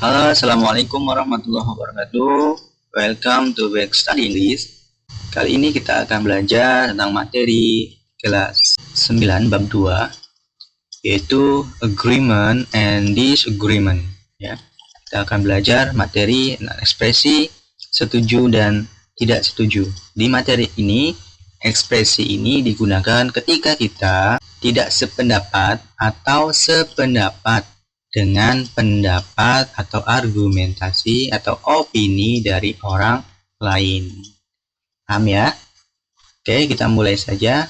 Halo, Assalamualaikum warahmatullahi wabarakatuh. Welcome to Back Study English. Kali ini kita akan belajar tentang materi kelas 9 bab 2, yaitu agreement and disagreement. Ya, kita akan belajar materi ekspresi setuju dan tidak setuju. Di materi ini, ekspresi ini digunakan ketika kita tidak sependapat atau sependapat dengan pendapat atau argumentasi atau opini dari orang lain. Paham ya? Oke, kita mulai saja.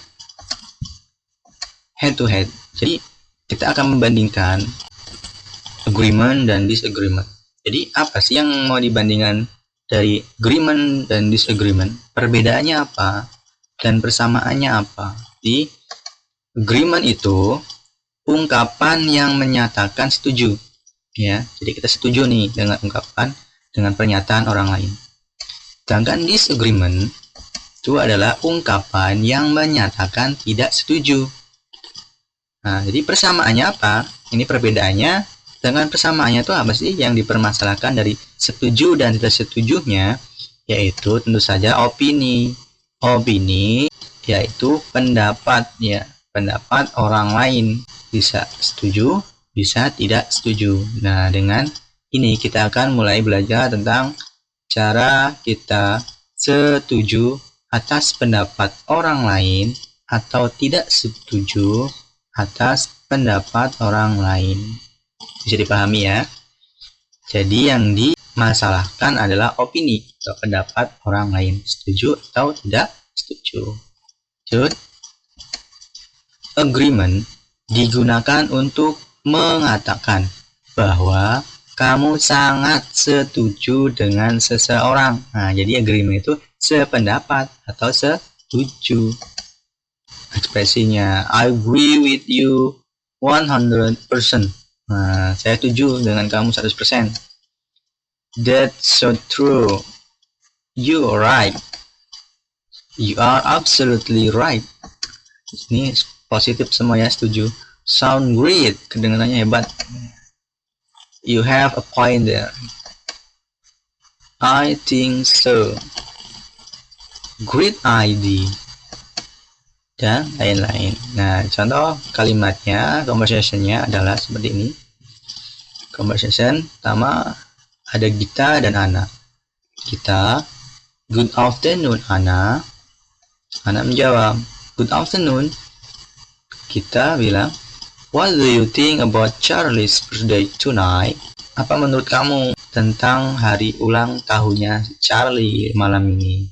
Head to head. Jadi, kita akan membandingkan agreement dan disagreement. Jadi, apa sih yang mau dibandingkan dari agreement dan disagreement? Perbedaannya apa? Dan persamaannya apa? Di agreement itu ungkapan yang menyatakan setuju, ya. Jadi kita setuju nih dengan ungkapan, dengan pernyataan orang lain. Sedangkan disagreement itu adalah ungkapan yang menyatakan tidak setuju. Nah, jadi persamaannya apa? Ini perbedaannya. Dengan persamaannya itu apa sih yang dipermasalahkan dari setuju dan tidak setujunya? Yaitu tentu saja opini. Opini yaitu pendapat, ya. Pendapat orang lain. Bisa setuju, bisa tidak setuju. Nah, dengan ini kita akan mulai belajar tentang cara kita setuju atas pendapat orang lain atau tidak setuju atas pendapat orang lain. Bisa dipahami ya? Jadi yang dimasalahkan adalah opini atau pendapat orang lain. Setuju atau tidak setuju. Agreement digunakan untuk mengatakan bahwa kamu sangat setuju dengan seseorang. Nah, jadi agreement itu sependapat atau setuju. Ekspresinya, I agree with you 100%. Nah, saya setuju dengan kamu 100%. That's so true. You are right. You are absolutely right. Ini positif semua ya, setuju. Sound great, kedengarannya hebat. You have a point there. I think so. Great idea. Dan lain-lain. Nah, contoh kalimatnya, conversationnya adalah seperti ini. Conversation pertama ada Gita dan Ana. Gita, good afternoon Ana. Ana menjawab, good afternoon. Kita bilang, what do you think about Charlie's birthday tonight? Apa menurut kamu tentang hari ulang tahunnya Charlie malam ini?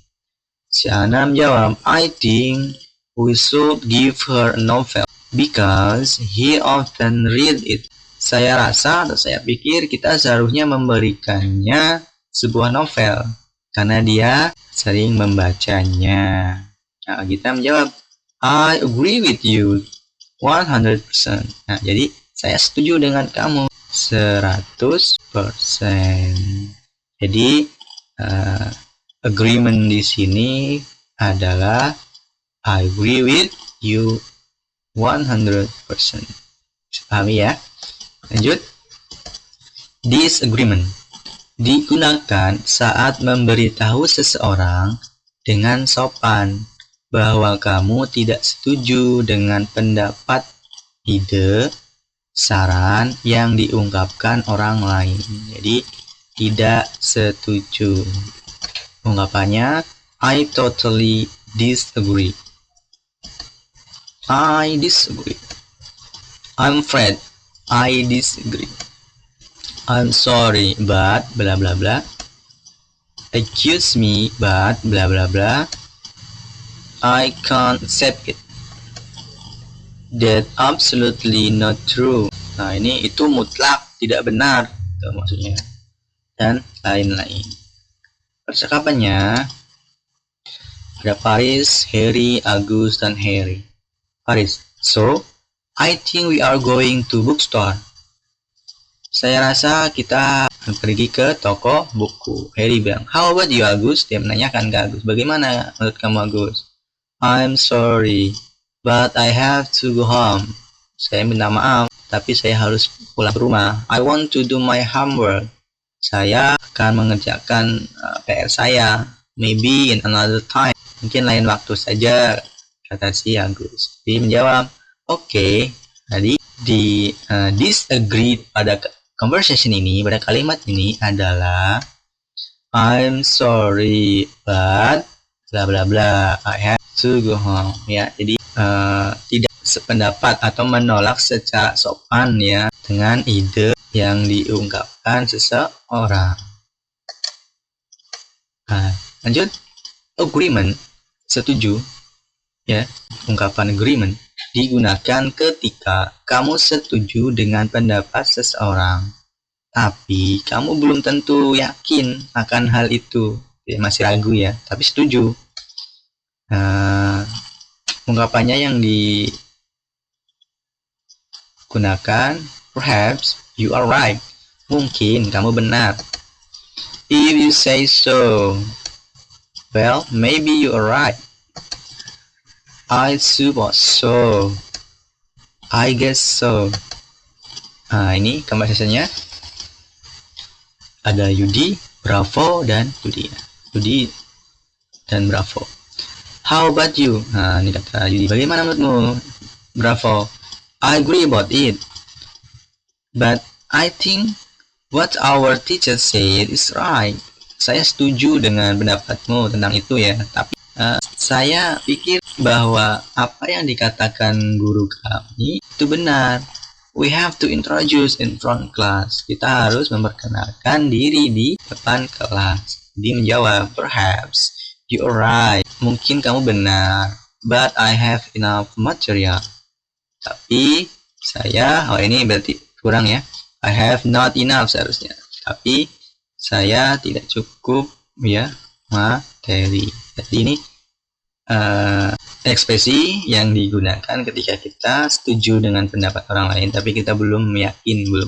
Si Ana menjawab, I think we should give her a novel because he often read it. Saya rasa atau saya pikir kita seharusnya memberikannya sebuah novel karena dia sering membacanya. Nah, kita menjawab, I agree with you 100%. Nah, jadi saya setuju dengan kamu 100%. Jadi agreement di sini adalah I agree with you 100%. Pahami ya? Lanjut. Disagreement digunakan saat memberitahu seseorang dengan sopan bahwa kamu tidak setuju dengan pendapat, ide, saran yang diungkapkan orang lain. Jadi, tidak setuju. Ungkapannya, I totally disagree. I disagree. I'm afraid. I disagree. I'm sorry, but bla bla bla. Excuse me, but bla bla bla. I can't accept it. That absolutely not true. Nah, ini itu mutlak tidak benar, itu maksudnya. Dan lain-lain. Percakapannya ada Paris, Harry, Agus, dan Harry. Paris, so I think we are going to bookstore. Saya rasa kita pergi ke toko buku. Harry bilang, how about you Agus? Dia menanyakan ke Agus, bagaimana menurut kamu Agus? I'm sorry, but I have to go home. Saya minta maaf, tapi saya harus pulang ke rumah. I want to do my homework. Saya akan mengerjakan PR saya. Maybe in another time. Mungkin lain waktu saja, kata si Agus. Dia menjawab, oke. Jadi di disagree pada conversation ini, pada kalimat ini adalah I'm sorry, but bla bla bla. I have to go home. Ya, jadi tidak sependapat atau menolak secara sopan ya dengan ide yang diungkapkan seseorang. Lanjut, agreement, setuju ya. Ungkapan agreement digunakan ketika kamu setuju dengan pendapat seseorang, tapi kamu belum tentu yakin akan hal itu. Ya, masih ragu ya, tapi setuju. Ungkapannya yang digunakan, perhaps you are right. Mungkin kamu benar. If you say so, well, maybe you are right. I suppose so. I guess so. Ini conversation-nya. Ada Yudi, Bravo, dan Yudi. Yudi dan Bravo. How about you? Ini kata Yudi. Bagaimana menurutmu, Bravo? I agree about it. But I think what our teacher said is right. Saya setuju dengan pendapatmu tentang itu ya. Tapi saya pikir bahwa apa yang dikatakan guru kami itu benar. We have to introduce in front class. Kita harus memperkenalkan diri di depan kelas. Dia menjawab, perhaps you are right. Mungkin kamu benar. But I have enough material. Tapi saya, ini berarti kurang ya. I have not enough seharusnya. Tapi saya tidak cukup ya materi. Jadi ini ekspresi yang digunakan ketika kita setuju dengan pendapat orang lain, tapi kita belum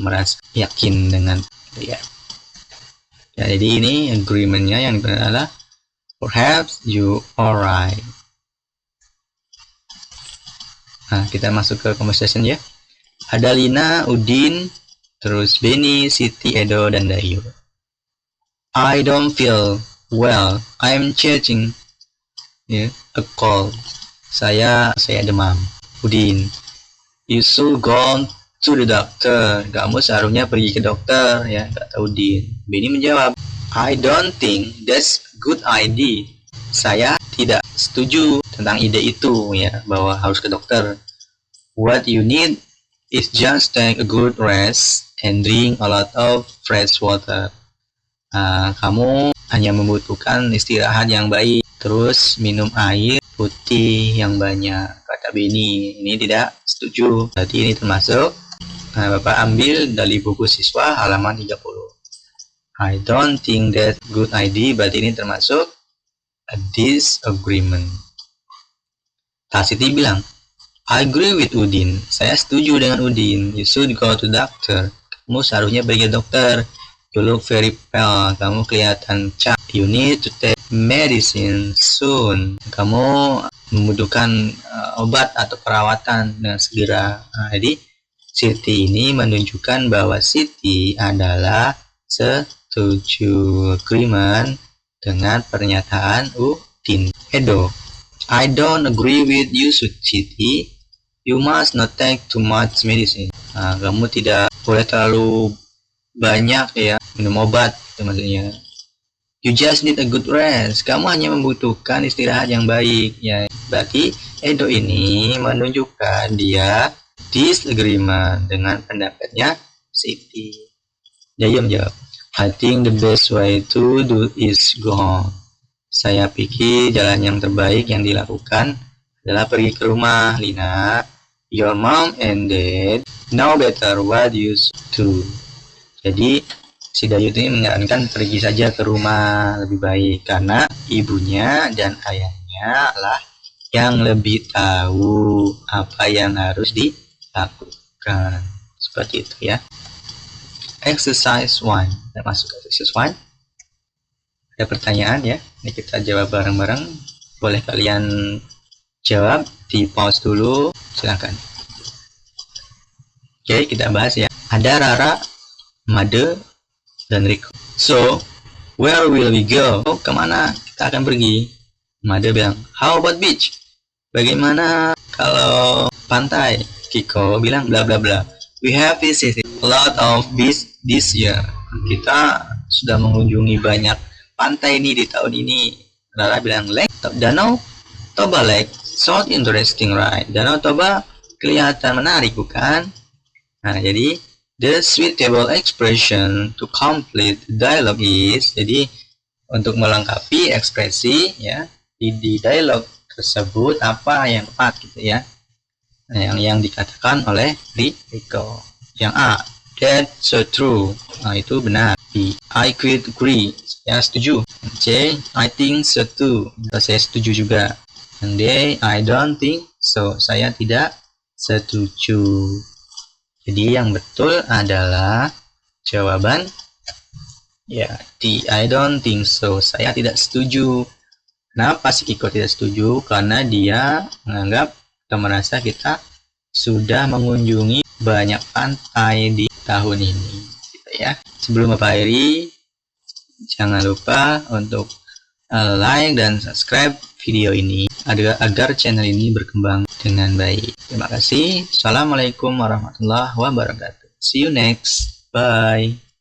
merasa yakin dengan dia. Ya, jadi ini agreement-nya yang digunakan adalah perhaps you are right. Kita masuk ke conversation ya. Ada Lina, Udin, terus Benny, Siti, Edo, dan Dayu. I don't feel well. I'm catching a cold. Saya demam. Udin, you should go to the doctor. Kamu seharusnya pergi ke dokter ya, kata Udin. Benny menjawab, I don't think that's a good idea. Saya tidak setuju tentang ide itu ya, bahwa harus ke dokter. What you need is just take a good rest and drink a lot of fresh water. Kamu hanya membutuhkan istirahat yang baik, terus minum air putih yang banyak, kata Benny. Ini tidak setuju. Berarti ini termasuk, Bapak ambil dari buku siswa halaman 30. I don't think that good idea. Berarti ini termasuk a disagreement. Siti bilang, I agree with Udin. Saya setuju dengan Udin. You should go to doctor. Kamu seharusnya pergi ke dokter. You look very pale. Kamu kelihatan capek. You need to take medicine soon. Kamu membutuhkan obat atau perawatan dengan segera. Jadi Siti ini menunjukkan bahwa Siti adalah setuju, agreement dengan pernyataan Udin. Edo, I don't agree with you, Siti. You must not take too much medicine. Kamu tidak boleh terlalu banyak ya minum obat, itu maksudnya. You just need a good rest. Kamu hanya membutuhkan istirahat yang baik ya. Berarti Edo ini menunjukkan dia disagreement dengan pendapatnya Siti. Dia menjawab, I think the best way to do is go home. Saya pikir jalan yang terbaik yang dilakukan adalah pergi ke rumah, Lina. Your mom and dad know better what you do. Jadi si Dayu ini menyarankan pergi saja ke rumah lebih baik, karena ibunya dan ayahnya lah yang lebih tahu apa yang harus dilakukan. Seperti itu ya. Exercise 1. Kita masuk ke exercise 1. Ada pertanyaan ya. Ini kita jawab bareng-bareng. Boleh kalian jawab, di pause dulu, silakan. Oke, kita bahas ya. Ada Rara, Made, dan Rico. So, where will we go? Oh, kemana kita akan pergi? Mada bilang, how about beach? Bagaimana kalau pantai? Kiko bilang bla bla bla. We have visited a lot of beach this year. Kita sudah mengunjungi banyak pantai nih di tahun ini. Rara bilang, Lake Danau Toba Lake, so interesting right? Danau Toba kelihatan menarik bukan? Nah, jadi the suitable expression to complete dialogue is, jadi untuk melengkapi ekspresi ya di dialog tersebut apa yang tepat gitu ya. Nah, yang dikatakan oleh Rico. Yang A, that's so true. Nah, itu benar. B, I quite agree. Saya setuju. C, I think so too. Saya setuju juga. Dan D, I don't think so. Saya tidak setuju. Jadi yang betul adalah jawaban ya D, I don't think so. Saya tidak setuju. Kenapa si Kiko tidak setuju? Karena dia menganggap atau merasa kita sudah mengunjungi banyak pantai di tahun ini gitu ya. Sebelum mengakhiri, jangan lupa untuk like dan subscribe video ini agar channel ini berkembang dengan baik. Terima kasih. Assalamualaikum warahmatullahi wabarakatuh. See you next. Bye.